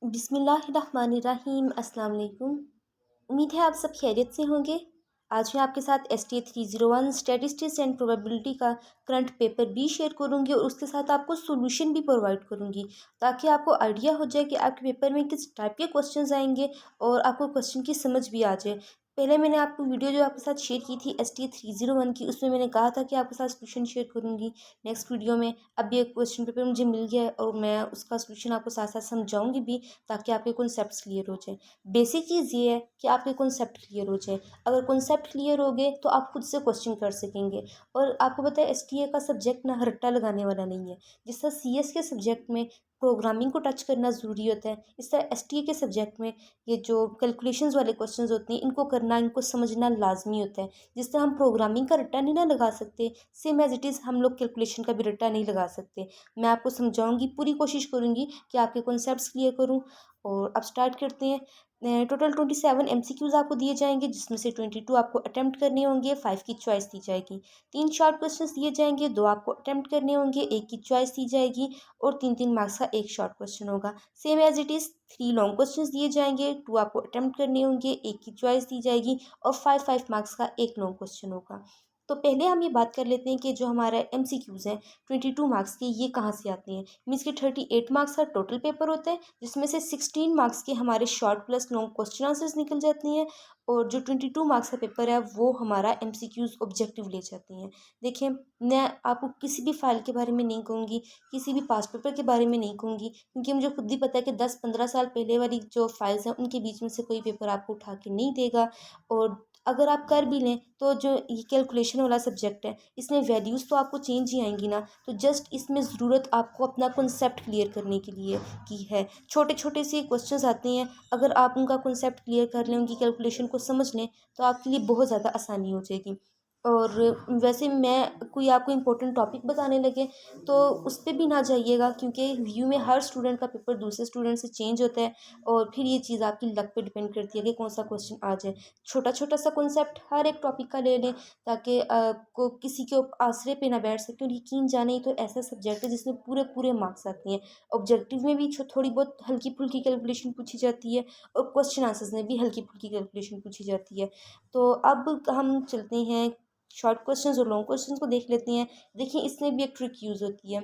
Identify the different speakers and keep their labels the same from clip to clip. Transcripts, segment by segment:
Speaker 1: बिस्मिल्लाहिर्रहमानिर्रहीम अस्सलाम वालेकुम। उम्मीद है आप सब खैरियत से होंगे। आज मैं आपके साथ STA 301 स्टैटिस्टिक्स एंड प्रोबेबिलिटी का करंट पेपर भी शेयर करूंगी और उसके साथ आपको सॉल्यूशन भी प्रोवाइड करूंगी, ताकि आपको आइडिया हो जाए कि आपके पेपर में किस टाइप के क्वेश्चंस आएंगे और आपको क्वेश्चन की समझ भी आ जाए। पहले मैंने आपको वीडियो जो आपके साथ शेयर की थी STA 301 की, उसमें मैंने कहा था कि आपके साथ सॉल्यूशन शेयर करूंगी नेक्स्ट वीडियो में। अब ये क्वेश्चन पेपर मुझे मिल गया है और मैं उसका सॉल्यूशन आपको साथ साथ समझाऊंगी भी, ताकि आपके कॉन्सेप्ट्स क्लियर हो जाए। बेसिक चीज़ ये है कि आपके कॉन्सेप्ट क्लियर हो जाए। अगर कॉन्सेप्ट क्लियर हो गए तो आप खुद से क्वेश्चन कर सकेंगे। और आपको पता है STA का सब्जेक्ट ना रट्टा लगाने वाला नहीं है। जिस तरह CS के सब्जेक्ट में प्रोग्रामिंग को टच करना ज़रूरी होता है, इस तरह STA के सब्जेक्ट में ये जो कैलकुलेशंस वाले क्वेश्चंस होते हैं, इनको करना, इनको समझना लाजमी होता है। जिस तरह हम प्रोग्रामिंग का रट्टा नहीं ना लगा सकते, सेम एज इट इज़ हम लोग कैलकुलेशन का भी रट्टा नहीं लगा सकते। मैं आपको समझाऊंगी, पूरी कोशिश करूंगी कि आपके कॉन्सेप्ट्स क्लियर करूं। और अब स्टार्ट करते हैं। टोटल 27 MCQs आपको दिए जाएंगे, जिसमें से 22 आपको अटेम्प्ट करने होंगे, 5 की चॉइस दी जाएगी। 3 शॉर्ट क्वेश्चंस दिए जाएंगे, 2 आपको अटेम्प्ट करने होंगे, 1 की चॉइस दी जाएगी। और 3-3 मार्क्स का एक शॉर्ट क्वेश्चन होगा। Same as it is 3 long questions दिए जाएंगे, 2 आपको अटेम्प्ट करने होंगे, 1 की चॉइस दी जाएगी। और 5-5 मार्क्स का एक लॉन्ग क्वेश्चन होगा। तो पहले हम ये बात कर लेते हैं कि जो हमारा MCQs हैं 22 मार्क्स के, ये कहाँ से आते हैं। मीन्स कि 38 मार्क्स का टोटल पेपर होता है, जिसमें से 16 मार्क्स के हमारे short plus long question answers निकल जाती हैं। और जो 22 मार्क्स का पेपर है वो हमारा MCQs ऑब्जेक्टिव ले जाती हैं। देखिए, मैं आपको किसी भी फाइल के बारे में नहीं कहूँगी, किसी भी पास पेपर के बारे में नहीं कहूँगी, क्योंकि मुझे खुद भी पता है कि 10-15 साल पहले वाली जो फाइल्स हैं उनके बीच में से कोई पेपर आपको उठा के नहीं देगा। और अगर आप कर भी लें तो जो ये कैलकुलेशन वाला सब्जेक्ट है, इसमें वैल्यूज़ तो आपको चेंज ही आएंगी ना। तो जस्ट इसमें ज़रूरत आपको अपना कॉन्सेप्ट क्लियर करने के लिए की है। छोटे छोटे से क्वेश्चंस आते हैं, अगर आप उनका कॉन्सेप्ट क्लियर कर लें, उनकी कैलकुलेशन को समझ लें, तो आपके लिए बहुत ज़्यादा आसानी हो जाएगी। और वैसे मैं कोई आपको इम्पोर्टेंट टॉपिक बताने लगे तो उस पर भी ना जाइएगा, क्योंकि व्यू में हर स्टूडेंट का पेपर दूसरे स्टूडेंट से चेंज होता है। और फिर ये चीज़ आपकी लक पे डिपेंड करती है कि कौन सा क्वेश्चन आ जाए। छोटा छोटा सा कॉन्सेप्ट हर एक टॉपिक का ले लें, ताकि को किसी के आसरे पे ना बैठ सके। और यकीन जाने, ही तो ऐसा सब्जेक्ट है जिसमें पूरे पूरे मार्क्स आते हैं। ऑब्जेक्टिव में भी थोड़ी बहुत हल्की फुल्की कैलकुलेशन पूछी जाती है, और क्वेश्चन आंसर्स में भी हल्की फुल्की कैलकुलेशन पूछी जाती है। तो अब हम चलते हैं शॉर्ट क्वेश्चंस और लॉन्ग क्वेश्चंस को देख लेते हैं। देखिए, इसमें भी एक ट्रिक यूज़ होती है।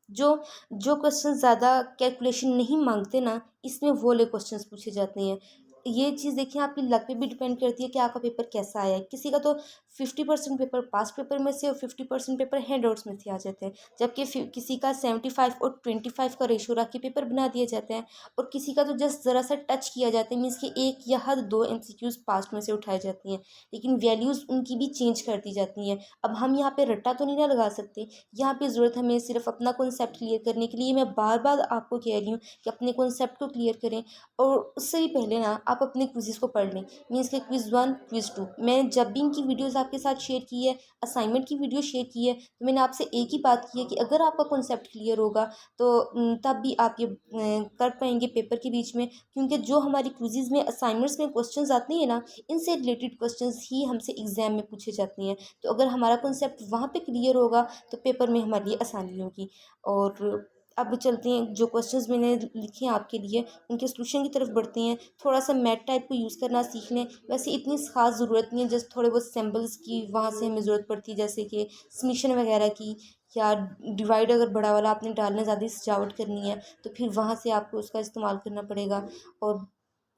Speaker 1: जो जो क्वेश्चन ज़्यादा कैलकुलेशन नहीं मांगते ना, इसमें वो वाले क्वेश्चंस पूछे जाते हैं। ये चीज़ देखिए, आपकी लक पे भी डिपेंड करती है कि आपका पेपर कैसा आया है। किसी का तो 50% पेपर पास पेपर में से और 50% पेपर हैंड आउट्स में से आ जाते हैं, जबकि किसी का 75 और 25 का रेशो रख के पेपर बना दिए जाते हैं। और किसी का तो जस्ट ज़रा सा टच किया जाता है, मीन्स कि 1 या हद 2 MCQs पास में से उठाई जाती हैं, लेकिन वैल्यूज़ उनकी भी चेंज कर दी जाती हैं। अब हम यहाँ पे रट्टा तो नहीं ना लगा सकते। यहाँ पे ज़रूरत हमें सिर्फ अपना कॉन्सेप्ट क्लियर करने के लिए। मैं बार बार आपको कह रही हूँ कि अपने कॉन्सेप्ट को क्लियर करें। और उससे भी पहले ना आप अपने क्विज़ को पढ़ लें, मीन्स के क्विज़ 1 क्विज़ 2। मैं जब भी इनकी वीडियोस आपके साथ शेयर की है, असाइनमेंट की वीडियो शेयर की है, तो मैंने आपसे एक ही बात की है कि अगर आपका कॉन्सेप्ट क्लियर होगा तो तब भी आप ये कर पाएंगे पेपर के बीच में। क्योंकि जो हमारी क्विज़ में असाइनमेंट्स में क्वेश्चन आते हैं ना, इनसे रिलेटेड क्वेश्चन ही हमसे एग्जाम में पूछे जाते हैं। तो अगर हमारा कॉन्सेप्ट वहाँ पे क्लियर होगा तो पेपर में हमारे लिए आसानी होगी। और अब चलते हैं, जो क्वेश्चंस मैंने लिखे हैं आपके लिए, उनके सॉल्यूशन की तरफ बढ़ते हैं। थोड़ा सा मैथ टाइप को यूज़ करना सीख लें। वैसे इतनी खास ज़रूरत नहीं है, जस्ट थोड़े बहुत सिंबल्स की वहाँ से हमें ज़रूरत पड़ती है, जैसे कि समीशन वगैरह की, या डिवाइड अगर बड़ा वाला आपने डालना, ज़्यादा सजावट करनी है तो फिर वहाँ से आपको उसका इस्तेमाल करना पड़ेगा। और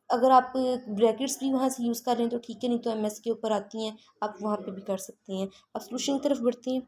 Speaker 1: अगर आप ब्रैकेट्स भी वहाँ से यूज़ कर रहे हैं तो ठीक है, नहीं तो MS के ऊपर आती हैं, आप वहाँ पे भी कर सकते हैं। अब सॉल्यूशन की तरफ बढ़ते हैं।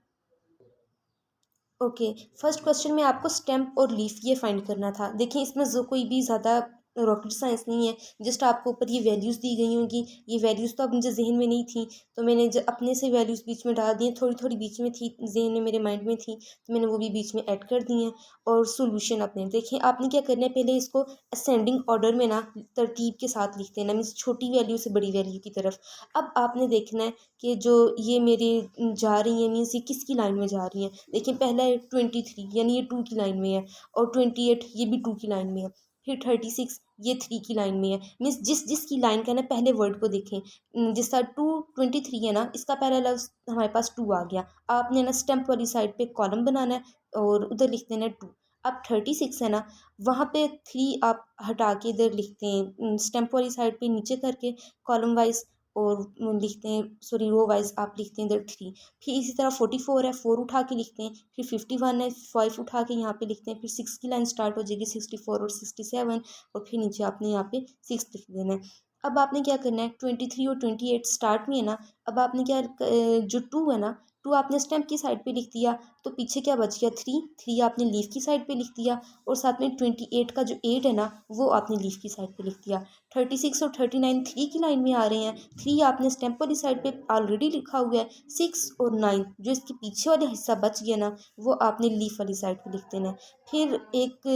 Speaker 1: ओके, फर्स्ट क्वेश्चन में आपको स्टेम और लीफ ये फाइंड करना था। देखिए, इसमें जो कोई भी ज़्यादा रॉकेट साइंस नहीं है, जस्ट आपको ऊपर ये वैल्यूज़ दी गई होंगी। ये वैल्यूज़ तो अब मुझे जहन में नहीं थी, तो मैंने अपने से वैल्यूज़ बीच में डाल दी हैं। थोड़ी थोड़ी बीच में थी, जहन में मेरे माइंड में थी, तो मैंने वो भी बीच में ऐड कर दी हैं। और सोल्यूशन अपने देखिए, आपने क्या करना है, पहले इसको असेंडिंग ऑर्डर में ना तरतीब के साथ लिख देना, मीन्स छोटी वैल्यू से बड़ी वैल्यू की तरफ। अब आपने देखना है कि जो ये मेरे जा रही हैं, मीन्स ये किसकी लाइन में जा रही हैं। देखिए, पहला है 23, यानी ये 2 की लाइन में है। और 28 ये भी 2 की लाइन में है। फिर 36 ये 3 की लाइन में है। मीन्स जिस जिसकी लाइन का ना, पहले वर्ड को देखें। जिस तरह 223 है ना, इसका पहला लफ्ज़ हमारे पास 2 आ गया। आपने ना स्टैम्प वाली साइड पे कॉलम बनाना है और उधर लिख देना है 2। अब 36 है ना, वहाँ पे 3 आप हटा के इधर लिखते हैं स्टेम्प वाली साइड पे नीचे करके कॉलम वाइज, और लिखते हैं, सॉरी रो वाइज आप लिखते हैं इधर 3। फिर इसी तरह 44 है, 4 उठा के लिखते हैं, फिर 51 है, 5 उठा के यहाँ पे लिखते हैं, फिर 6 की लाइन स्टार्ट हो जाएगी, 64 और 67, और फिर नीचे आपने यहाँ पे 6 लिख देना है। अब आपने क्या करना है, 23 और 28 स्टार्ट में है ना, अब आपने क्या जो 2 है ना, 2 आपने स्टेम्प की साइड पे लिख दिया, तो पीछे क्या बच गया, 3, 3 आपने लीफ की साइड पे लिख दिया, और साथ में 28 का जो 8 है ना, वो आपने लीफ की साइड पे लिख दिया। 36 और 39 3 की लाइन में आ रहे हैं, 3 आपने स्टेम्प वाली साइड पे ऑलरेडी लिखा हुआ है, 6 और 9 जो इसके पीछे वाला हिस्सा बच गया ना, वो आपने लीफ वाली साइड पे लिख देना है। फिर एक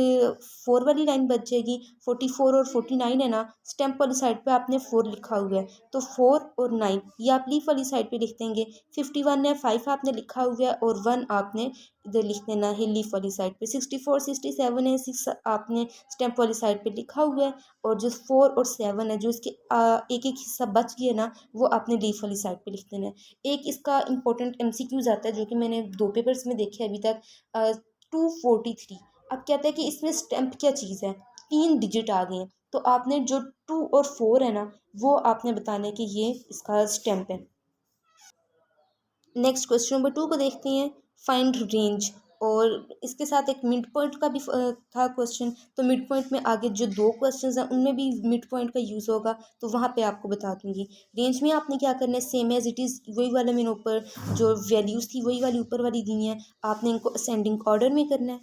Speaker 1: 4 वाली लाइन बच जाएगी, 44 और 49 है ना, स्टेम्प वाली साइड पे आपने 4 लिखा हुआ है, तो 4 और 9 ये आप लीफ वाली साइड पे लिख देंगे। 51 है, 5 आपने लिखा हुआ है, और 1 आपने इधर लिख देना है लीफ वाली साइड पे। 64 67 है, 6 आपने स्टेम्प वाली साइड पे लिखा हुआ है, और जो 4 और 7 है जो इसके एक एक हिस्सा बच गया ना, वो आपने लीफ वाली साइड पे लिख देना है। एक इसका इंपॉर्टेंट MCQs आता है जो कि मैंने 2 पेपर्स में देखे अभी तक, 243। अब कहता है कि इसमें स्टेम्प क्या चीज़ है, 3 डिजिट आ गए हैं, तो आपने जो 2 और 4 है ना, वो आपने बताना है कि ये इसका स्टेम्प है। नेक्स्ट क्वेश्चन नंबर 2 को देखते हैं, फाइंड रेंज। और इसके साथ एक मिड पॉइंट का भी था क्वेश्चन, तो मिड पॉइंट में आगे जो 2 क्वेश्चंस हैं उनमें भी मिड पॉइंट का यूज़ होगा, तो वहाँ पे आपको बता दूंगी। रेंज में आपने क्या करना है, सेम एज इट इज़, वही वाला मैंने ऊपर जो वैल्यूज़ थी वही वाली ऊपर वाली दी हैं, आपने इनको असेंडिंग ऑर्डर में करना है,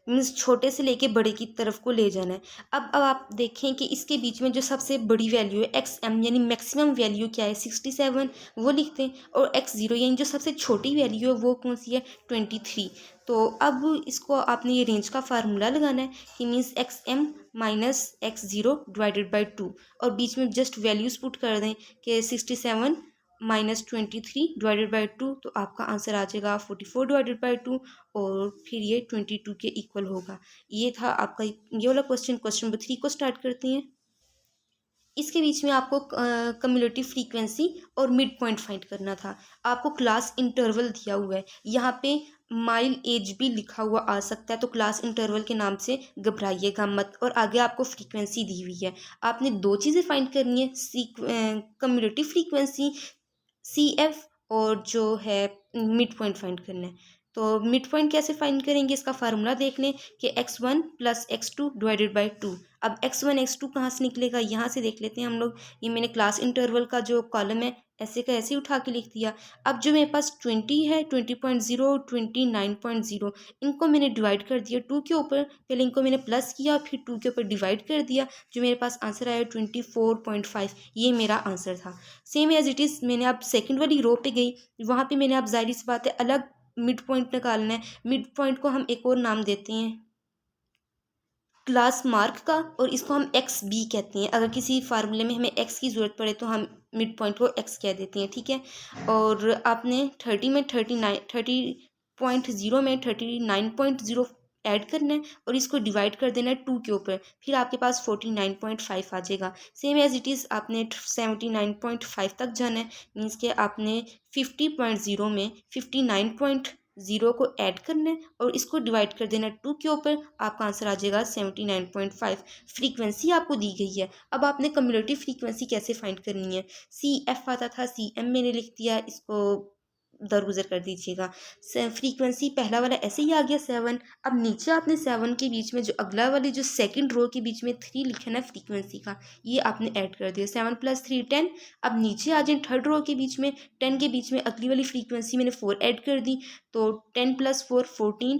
Speaker 1: मीन्स छोटे से लेके बड़े की तरफ को ले जाना है। अब आप देखें कि इसके बीच में जो सबसे बड़ी वैल्यू है XM यानी मैक्सिमम वैल्यू क्या है, 67, वो लिखते हैं, और X0 यानी जो सबसे छोटी वैल्यू है वो कौन सी है, 23। तो अब इसको आपने ये रेंज का फार्मूला लगाना है कि means XM minus X0 divided by 2, और बीच में जस्ट वैल्यूज पुट कर दें कि 67 माइनस 23 डिवाइडेड बाई 2, तो आपका आंसर आ जाएगा 44 डिवाइडेड बाई 2, और फिर ये 22 के इक्वल होगा। ये था आपका ये वाला क्वेश्चन। क्वेश्चन नंबर 3 को स्टार्ट करते हैं। इसके बीच में आपको कम्युलेटिव फ्रीक्वेंसी और मिड पॉइंट फाइंड करना था। आपको क्लास इंटरवल दिया हुआ है, यहाँ पे माइल एज भी लिखा हुआ आ सकता है, तो क्लास इंटरवल के नाम से घबराइएगा मत, और आगे आपको फ्रीक्वेंसी दी हुई है। आपने 2 चीज़ें फाइंड करनी है, कम्युलेटिव फ्रीक्वेंसी CF, और जो है मिड पॉइंट फाइंड करना है। तो मिड पॉइंट कैसे फाइंड करेंगे, इसका फार्मूला देख लें कि x1 plus x2 divided by 2। अब x1 x2 कहाँ से निकलेगा, यहाँ से देख लेते हैं हम लोग। ये मैंने क्लास इंटरवल का जो कॉलम है ऐसे का ऐसे ही उठा के लिख दिया। अब जो मेरे पास 20 है, 20.0, 29.0, इनको मैंने डिवाइड कर दिया 2 के ऊपर। पहले इनको मैंने प्लस किया, फिर 2 के ऊपर डिवाइड कर दिया, जो मेरे पास आंसर आया 24.5। ये मेरा आंसर था। सेम एज इट इज़ मैंने अब सेकंड वाली रो पे गई, वहाँ पे मैंने अब ज़ाहिर सी बात है अलग मिड पॉइंट निकालना है। मिड पॉइंट को हम एक और नाम देते हैं क्लास मार्क का, और इसको हम XB कहते हैं। अगर किसी फार्मूले में हमें X की ज़रूरत पड़े तो हम मिड पॉइंट को X कह देते हैं, ठीक है। और आपने 30 में 39, 30.0 में 39.0 ऐड करना है, और इसको डिवाइड कर देना है 2 के ऊपर, फिर आपके पास 49.5 आ जाएगा। सेम एज इट इज़ आपने 79.5 तक जाना है, मीन्स के आपने 50.0 में 59.0 को ऐड करना है, और इसको डिवाइड कर देना 2 के ऊपर, आपका आंसर आ जाएगा 79.5। फ्रीक्वेंसी आपको दी गई है। अब आपने कम्युलेटिव फ्रीक्वेंसी कैसे फाइंड करनी है, CF आता था, CM मैंने लिख दिया, इसको दरगुजर कर दीजिएगा। फ्रीक्वेंसी पहला वाला ऐसे ही आ गया 7। अब नीचे आपने 7 के बीच में जो अगला वाली जो सेकंड रो के बीच में 3 लिखा ना फ्रीक्वेंसी का, ये आपने ऐड कर दिया, 7 + 3 10। अब नीचे आ जाए थर्ड रो के बीच में, 10 के बीच में अगली वाली फ्रीक्वेंसी मैंने 4 ऐड कर दी, तो 10 + 4 14।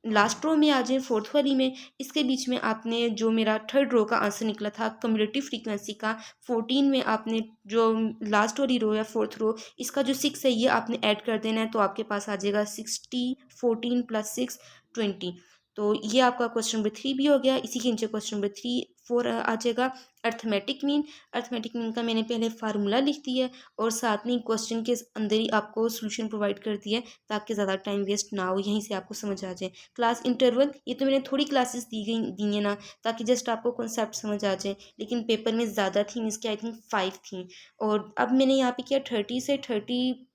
Speaker 1: लास्ट रो में आ जाए फोर्थ वाली में, इसके बीच में आपने जो मेरा थर्ड रो का आंसर निकला था कम्युलेटिव फ्रीक्वेंसी का, 14 में आपने जो लास्ट वाली रो है फोर्थ रो, इसका जो 6 है ये आपने ऐड कर देना है, तो आपके पास आ जाएगा 60, 14 + 6 20। तो ये आपका क्वेश्चन नंबर 3 भी हो गया। इसी के नीचे क्वेश्चन नंबर 3 4 आ जाएगा, अर्थमेटिक मीन। अर्थमेटिक मीन का मैंने पहले फार्मूला लिख दिया है, और साथ में क्वेश्चन के अंदर ही आपको सोल्यूशन प्रोवाइड कर दिया है, ताकि ज़्यादा टाइम वेस्ट ना हो, यहीं से आपको समझ आ जाए। क्लास इंटरवल ये तो मैंने थोड़ी क्लासेस दी हैं ना, ताकि जस्ट आपको कॉन्सेप्ट समझ आ जाए, लेकिन पेपर में ज़्यादा थी, इसके आई थिंक 5 थी। और अब मैंने यहाँ पे किया 30 से 30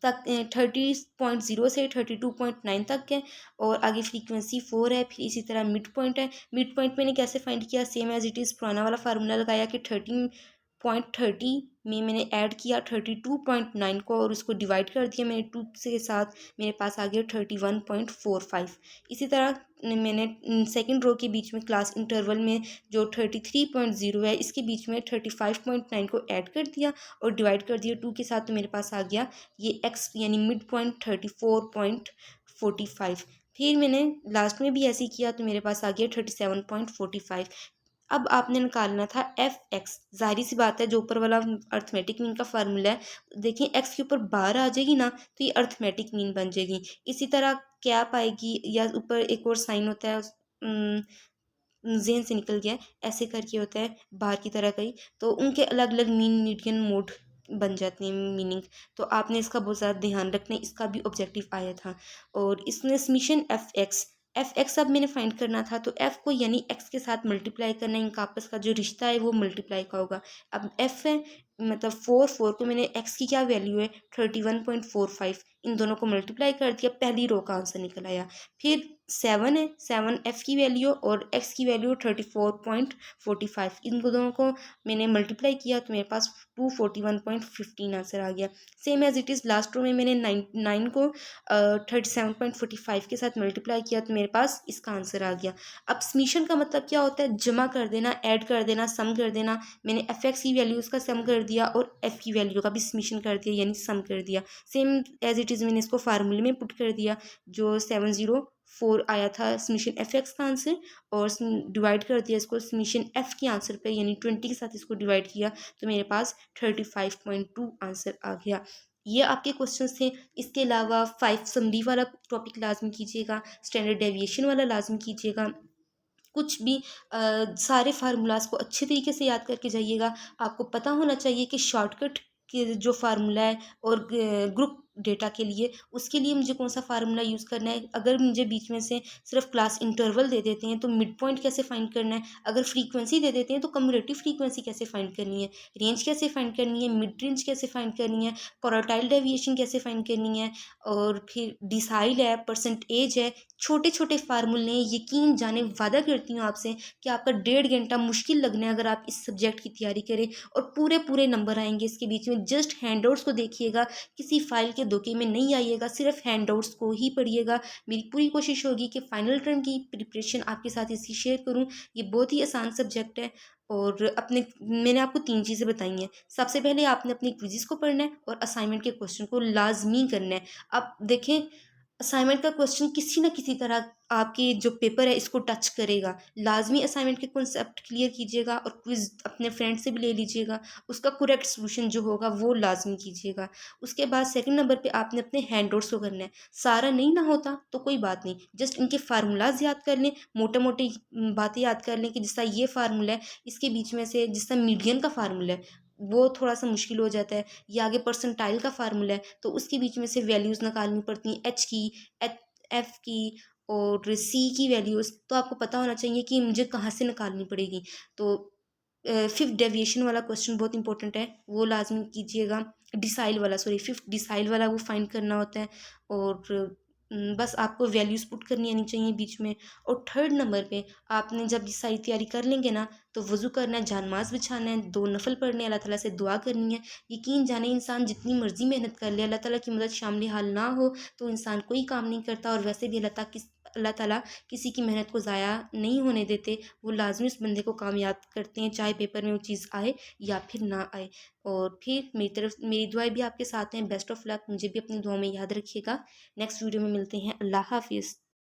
Speaker 1: तक 30.0 से 32.9 तक है। और आगे फ्रीक्वेंसी 4 है। फिर इसी तरह मिड पॉइंट है। मिड पॉइंट मैंने कैसे फाइंड किया, सेम एज इट इज़ पुराना वाला फार्मूला लगाया कि 13.30 में मैंने ऐड किया 32.9 को और उसको डिवाइड कर दिया मैंने 2 से साथ, मेरे पास आ गया 31.45। इसी तरह मैंने सेकंड रो के बीच में क्लास इंटरवल में जो 33.0 है इसके बीच में 35.9 को ऐड कर दिया और डिवाइड कर दिया 2 के साथ, तो मेरे पास आ गया ये एक्स यानी मिड पॉइंट 34.45। फिर मैंने लास्ट में भी ऐसे ही किया तो मेरे पास आ गया 37.45। अब आपने निकालना था एफ एक्स। जाहिर सी बात है जो ऊपर वाला अर्थमेटिक मीन का फार्मूला है, देखिए एक्स के ऊपर बार आ जाएगी ना तो ये अर्थमेटिक मीन बन जाएगी। इसी तरह कैप आएगी या ऊपर एक और साइन होता है, जेन से निकल गया ऐसे करके होता है बाहर की तरह कहीं, तो उनके अलग अलग मीडियन मोड बन जाते हैं मीनिंग। तो आपने इसका बहुत ज़्यादा ध्यान रखना है, इसका भी ऑब्जेक्टिव आया था। और इसमें समीशन एफ एक्स अब मैंने फाइंड करना था, तो एफ को यानी एक्स के साथ मल्टीप्लाई करना है, इनका आपस का जो रिश्ता है वो मल्टीप्लाई का होगा। अब एफ है मतलब 4 को मैंने एक्स की क्या वैल्यू है 31.45, इन दोनों को मल्टीप्लाई कर दिया, पहली रो का आंसर निकल आया। फिर 7 है, 7 एफ की वैल्यू और एक्स की वैल्यू 34.45, इन दोनों को मैंने मल्टीप्लाई किया तो मेरे पास 241.15 आंसर आ गया। Same as it is last row में मैंने 9 को 37.45 के साथ मल्टीप्लाई किया तो मेरे पास इसका आंसर आ गया। अब समीशन का मतलब क्या होता है, जमा कर देना, ऐड कर देना, सम कर देना। मैंने एफ एक्स की वैल्यू उसका सम कर दिया और एफ की वैल्यू का भी समीशन कर दिया यानी सम कर दिया। सेम एज इट इज़ मैंने इसको फार्मूले में पुट कर दिया, जो 704 आया था समीशन एफ एक्स का आंसर, और डिवाइड कर दिया इसको समीशन एफ के आंसर पे यानी 20 के साथ इसको डिवाइड किया तो मेरे पास 35.2 आंसर आ गया। ये आपके क्वेश्चन थे। इसके अलावा 5 समरी वाला टॉपिक लाजमी कीजिएगा, स्टैंडर्ड डेविएशन वाला लाजमी कीजिएगा। कुछ भी सारे फार्मूलाज को अच्छे तरीके से याद करके जाइएगा। आपको पता होना चाहिए कि शॉर्टकट के जो फार्मूला है और ग्रुप डेटा के लिए उसके लिए मुझे कौन सा फार्मूला यूज़ करना है। अगर मुझे बीच में से सिर्फ क्लास इंटरवल दे देते हैं तो मिड पॉइंट कैसे फाइंड करना है, अगर फ्रीक्वेंसी दे देते हैं तो कम्यूटेटिव फ्रीक्वेंसी कैसे फाइंड करनी है, रेंज कैसे फाइंड करनी है, मिड रेंज कैसे फाइंड करनी है, क्वार्टाइल डेविएशन कैसे फाइंड करनी है, और फिर डिसाइल है, परसेंटेज है, छोटे छोटे फार्मूले हैं। यकीन जाने वादा करती हूँ आपसे कि आपका 1.5 घंटा मुश्किल लगना है अगर आप इस सब्जेक्ट की तैयारी करें और पूरे पूरे नंबर आएंगे इसके बीच में। जस्ट हैंडआउट्स को देखिएगा, किसी फाइल के धोखे में नहीं आइएगा, सिर्फ हैंडआउट्स को ही पढ़िएगा। मेरी पूरी कोशिश होगी कि फाइनल टर्म की प्रिपरेशन आपके साथ इसकी शेयर करूँ। ये बहुत ही आसान सब्जेक्ट है और अपने मैंने आपको 3 चीज़ें बताई हैं। सबसे पहले आपने अपनी क्विज़ को पढ़ना है और असाइनमेंट के क्वेश्चन को लाजमी करना है। अब देखें, असाइनमेंट का क्वेश्चन किसी न किसी तरह आपकी जो पेपर है इसको टच करेगा। लाजमी असाइनमेंट के कॉन्सेप्ट क्लियर कीजिएगा और क्विज़ अपने फ्रेंड से भी ले लीजिएगा, उसका करेक्ट सोल्यूशन जो होगा वो लाजमी कीजिएगा। उसके बाद सेकंड नंबर पे आपने अपने हैंड नोट्स को करना है। सारा नहीं ना होता तो कोई बात नहीं, जस्ट इनके फार्मूलाज याद कर लें, मोटे मोटे बातें याद कर लें कि जिस तरह ये फार्मूला है इसके बीच में से जिस तरह मीडियन का फार्मूला है वो थोड़ा सा मुश्किल हो जाता है, या आगे परसेंटाइल का फार्मूला है तो उसके बीच में से वैल्यूज़ निकालनी पड़ती हैं, एच की, एफ की और सी की वैल्यूज़। तो आपको पता होना चाहिए कि मुझे कहाँ से निकालनी पड़ेगी। तो फिफ्थ डेविएशन वाला क्वेश्चन बहुत इंपॉर्टेंट है, वो लाजमी कीजिएगा। डिसाइल वाला, सॉरी, फिफ्थ डिसाइल वाला वो फाइंड करना होता है। और बस आपको वैल्यूज़ पुट करनी आनी चाहिए बीच में। और थर्ड नंबर पे आपने जब ये सारी तैयारी कर लेंगे ना तो वज़ू करना है, जानमाज़ बिछाना है, 2 नफल पढ़ने, अल्लाह ताला से दुआ करनी है। यकीन जाने इंसान जितनी मर्ज़ी मेहनत कर ले, अल्लाह ताला की मदद शामिल हाल ना हो तो इंसान कोई काम नहीं करता। और वैसे भी अल्लाह ताला किसी की मेहनत को ज़ाया नहीं होने देते, वो लाजमी उस बंदे को कामयाब करते हैं, चाहे पेपर में वो चीज़ आए या फिर ना आए। और फिर मेरी तरफ मेरी दुआएं भी आपके साथ हैं। बेस्ट ऑफ लक, मुझे भी अपनी दुआ में याद रखिएगा। नेक्स्ट वीडियो में मिलते हैं। अल्लाह हाफिज़।